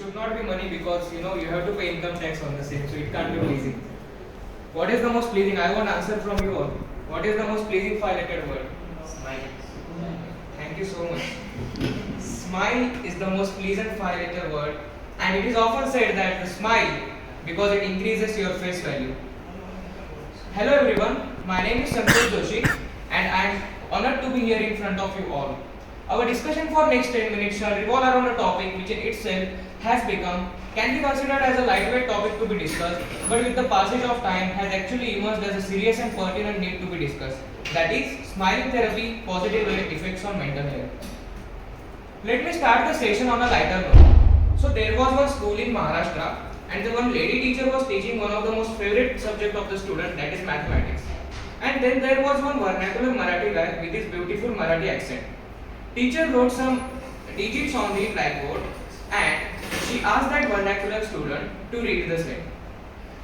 should not be money because you have to pay income tax on the same, so it can't be pleasing. What is the most pleasing? I want answer from you all. What is the most pleasing five-letter word? Smile. Thank you so much. Smile is the most pleasant five-letter word, and it is often said that the smile because it increases your face value. Hello everyone, my name is Santosh Joshi, and I am honored to be here in front of you all. Our discussion for next 10 minutes shall revolve around a topic which in itself can be considered as a lightweight topic to be discussed, but with the passage of time has actually emerged as a serious and pertinent need to be discussed. That is, smiling therapy, positive effects on mental health. Let me start the session on a lighter note. So there was one school in Maharashtra, and the one lady teacher was teaching one of the most favorite subject of the student, that is mathematics. And then there was one vernacular Marathi guy with his beautiful Marathi accent. Teacher wrote some digits on the blackboard, and she asked that vernacular student to read the same.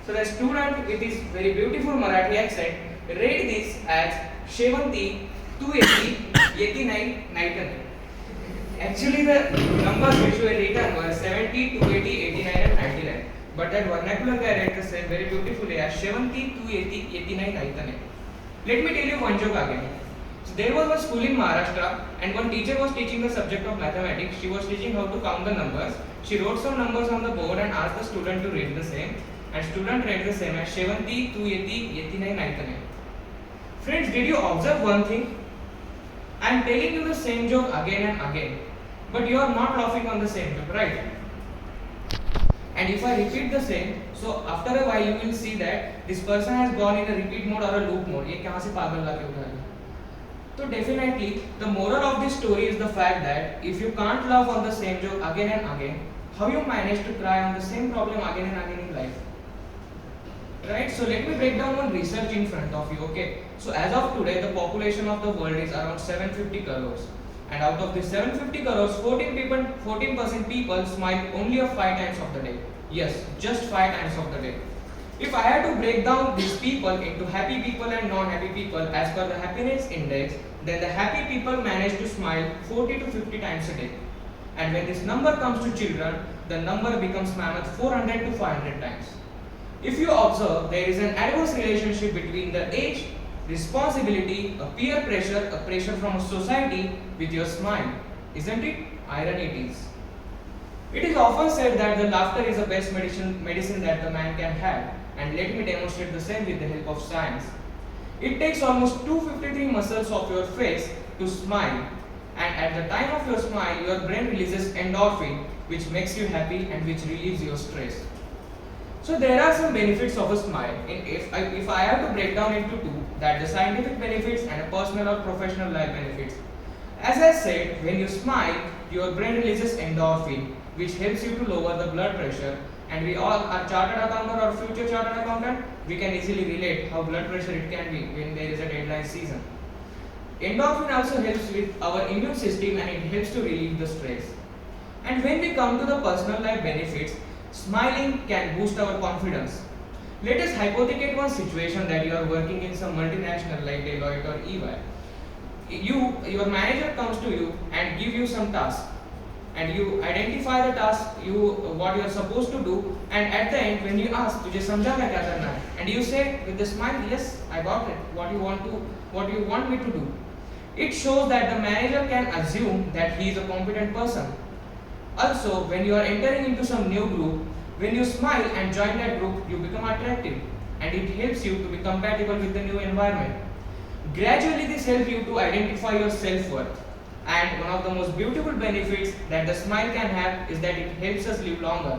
So the student with his very beautiful Marathi accent read this as Shevanti 280 89 99. Actually the numbers which were written were 70, 280, 89 and 99. But that vernacular guy read the same very beautifully as Shevanti 280 89 99. Let me tell you one joke again. So there was one school in Maharashtra, and one teacher was teaching the subject of mathematics. She was teaching how to count the numbers. She wrote some numbers on the board and asked the student to read the same. And student read the same as 70, 280, 89, 99. Friends, did you observe one thing? I am telling you the same joke again and again, but you are not laughing on the same joke, right? And if I repeat the same, so after a while you will see that this person has gone in a repeat mode or a loop mode. ये कहाँ से पागल लाके उठा लिया? So definitely the moral of this story is the fact that if you can't laugh on the same joke again and again, how you manage to cry on the same problem again and again in life? Right? So let me break down one research in front of you. Okay. So as of today, the population of the world is around 750 crores. And out of this 750 crores, 14% people smile only 5 times of the day. Yes, just 5 times of the day. If I had to break down these people into happy people and non-happy people as per the happiness index, then the happy people manage to smile 40 to 50 times a day. And when this number comes to children, the number becomes mammoth 400 to 500 times. If you observe, there is an adverse relationship between the age, responsibility, a peer pressure, a pressure from a society with your smile. Isn't it? Irony it is. It is often said that the laughter is the best medicine that the man can have, and let me demonstrate the same with the help of science. It takes almost 253 muscles of your face to smile, and at the time of your smile, your brain releases endorphin, which makes you happy and which relieves your stress. So there are some benefits of a smile. If I have to break down into two, that the scientific benefits and a personal or professional life benefits. As I said, when you smile, your brain releases endorphin, which helps you to lower the blood pressure. And we all are chartered accountant or future chartered accountant, we can easily relate how blood pressure it can be when there is a deadline season. Endorphin also helps with our immune system and it helps to relieve the stress. And when we come to the personal life benefits, smiling can boost our confidence. Let us hypothecate one situation that you are working in some multinational like Deloitte or EY. Your manager comes to you and give you some task, and you identify the task what you are supposed to do, and at the end when you ask तुझे समझा मैं क्या करना है, and you say with a smile, yes, I got it, what you want me to do. It shows that the manager can assume that he is a competent person. Also, when you are entering into some new group, when you smile and join that group, you become attractive, and it helps you to be compatible with the new environment. Gradually, this helps you to identify your self-worth. And one of the most beautiful benefits that the smile can have is that it helps us live longer.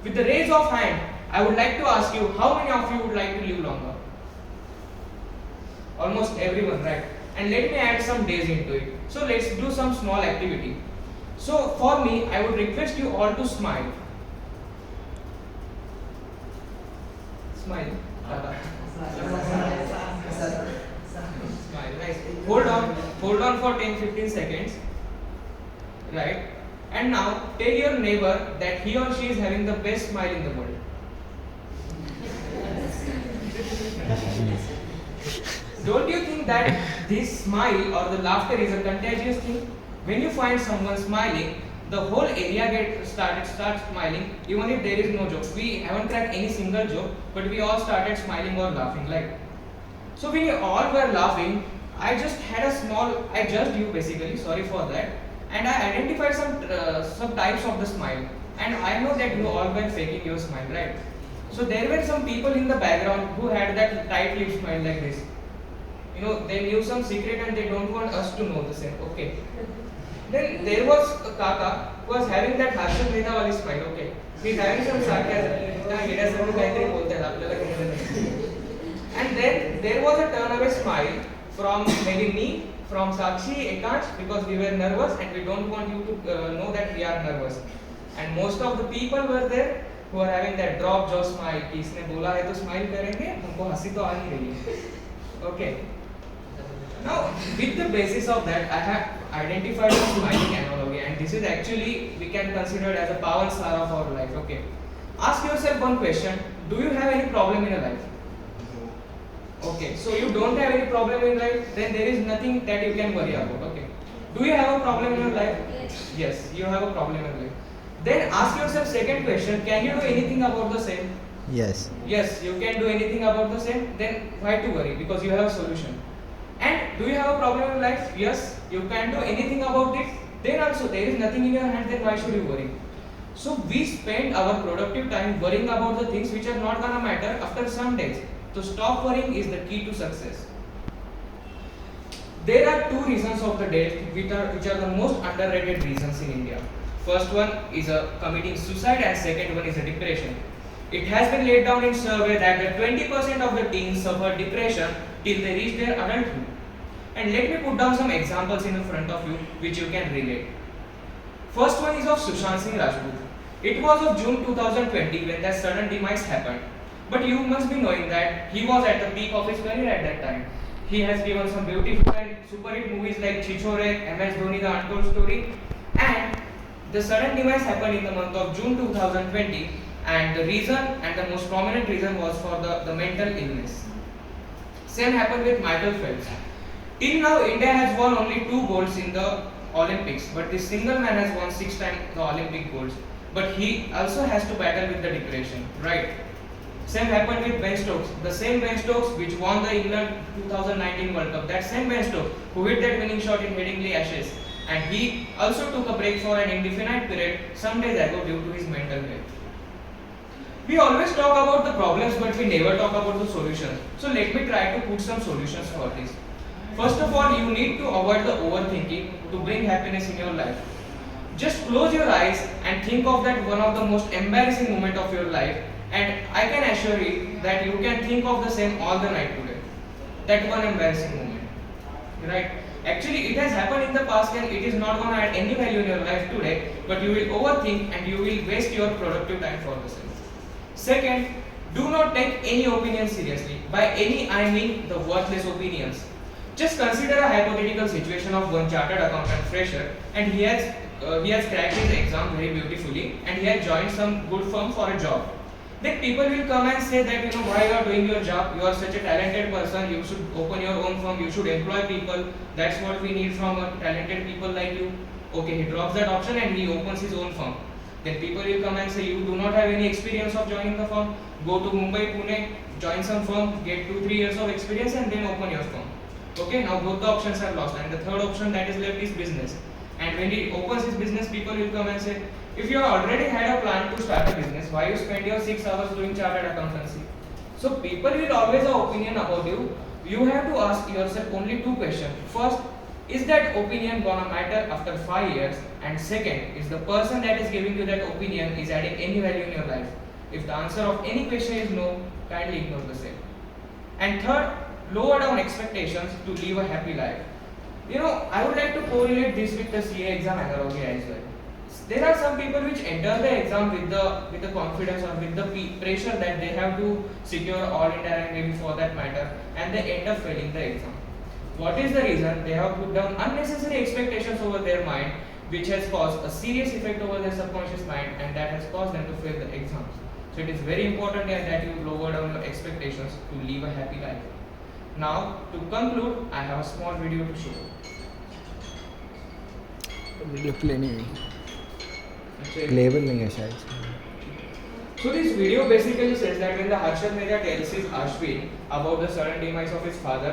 With the raise of hand, I would like to ask you, how many of you would like to live longer? Almost everyone, right? And let me add some days into it. So let's do some small activity. So for me, I would request you all to smile. Smile. Smile. Nice. Hold on for 10-15 seconds. Right? And now tell your neighbor that he or she is having the best smile in the world. Don't you think that this smile or the laughter is a contagious thing? When you find someone smiling, the whole area start smiling even if there is no joke. We haven't cracked any single joke, but we all started smiling or laughing. Like, so when you all were laughing, I judged you basically, sorry for that, and I identified some types of the smile, and I know that you all were faking your smile, right? So there were some people in the background who had that tight lip smile like this. You know, they knew some secret and they don't want us to know the same. Okay. Then there was a Kaka who was having that Harshad Mehta wali smile. Okay. He's having some sarcasm. And then there was a turn away smile from maybe me, from Sakshi, Ekansh, because we were nervous and we don't want you to know that we are nervous. And most of the people were there who are having that drop jaw smile. कि इसने बोला है तो smile करेंगे, हमको हंसी तो आ नहीं रही है. Okay. Now, with the basis of that, I have identified a smiling analogy, and this is actually we can consider it as a power star of our life. Okay. Ask yourself one question: do you have any problem in your life? Okay. So you don't have any problem in life, then there is nothing that you can worry about. Okay. Do you have a problem in your life? Yes, you have a problem in your life. Then ask yourself second question: can you do anything about the same? Yes. Yes, you can do anything about the same. Then why to worry? Because you have a solution. And do you have a problem in life? Yes, you can do anything about it. Then also there is nothing in your hand. Then why should you worry? So we spend our productive time worrying about the things which are not gonna matter after some days. So stop worrying is the key to success. There are two reasons of the death which are the most underrated reasons in India. First one is committing suicide and second one is a depression. It has been laid down in survey that the 20% of the teens suffer depression till they reach their adulthood. And let me put down some examples in the front of you which you can relate. First one is of Sushant Singh Rajput. It was of June 2020 when that sudden demise happened. But you must be knowing that he was at the peak of his career at that time. He has given some beautiful and super hit movies like Chichore, MS Dhoni, The Untold Story, and the sudden demise happened in the month of June 2020, and the reason and the most prominent reason was for the mental illness. Same happened with Michael Phelps. Till now, India has won only 2 golds in the Olympics, but this single man has won 6 times the Olympic golds. But he also has to battle with the depression, right? Same happened with Ben Stokes. The same Ben Stokes which won the England 2019 World Cup. That same Ben Stokes who hit that winning shot in Headingley Ashes. And he also took a break for an indefinite period some days ago due to his mental health. We always talk about the problems but we never talk about the solutions. So let me try to put some solutions for this. First of all, you need to avoid the overthinking to bring happiness in your life. Just close your eyes and think of that one of the most embarrassing moment of your life, and I can assure you that you can think of the same all the night today. That one embarrassing moment. Right? Actually, it has happened in the past and it is not going to add any value in your life today, but you will overthink and you will waste your productive time for the same. Second, do not take any opinion seriously. By any, I mean the worthless opinions. Just consider a hypothetical situation of one chartered accountant fresher, and he has cracked his exam very beautifully and he has joined some good firm for a job. Then people will come and say that, why you are doing your job, you are such a talented person, you should open your own firm, you should employ people, that's what we need from a talented people like you. Okay, he drops that option and he opens his own firm. Then people will come and say, you do not have any experience of joining the firm, go to Mumbai, Pune, join some firm, get 2-3 years of experience and then open your firm. Okay, now both the options are lost, and the third option that is left is business. And when he opens his business, people will come and say, if you already had a plan to start a business, why you spend your 6 hours doing chartered accountancy? So people will always have opinion about you. You have to ask yourself only 2 questions. First, is that opinion gonna matter after 5 years? And second, is the person that is giving you that opinion is adding any value in your life? If the answer of any question is no, kindly ignore the same. And third, lower down expectations to live a happy life. I would like to correlate this with the CA exam analogy as well. There are some people which enter the exam with the confidence or with the pressure that they have to secure all India rank maybe for that matter, and they end up failing the exam. What is the reason? They have put down unnecessary expectations over their mind, which has caused a serious effect over their subconscious mind, and that has caused them to fail the exams. So it is very important that you lower down your expectations to live a happy life. Now, to conclude, I have a small video to show. Video play नहीं हुई. अच्छा, label नहीं है शायद. So this video basically says that when the Harshad Mehta tells his Ashwin about the sudden demise of his father,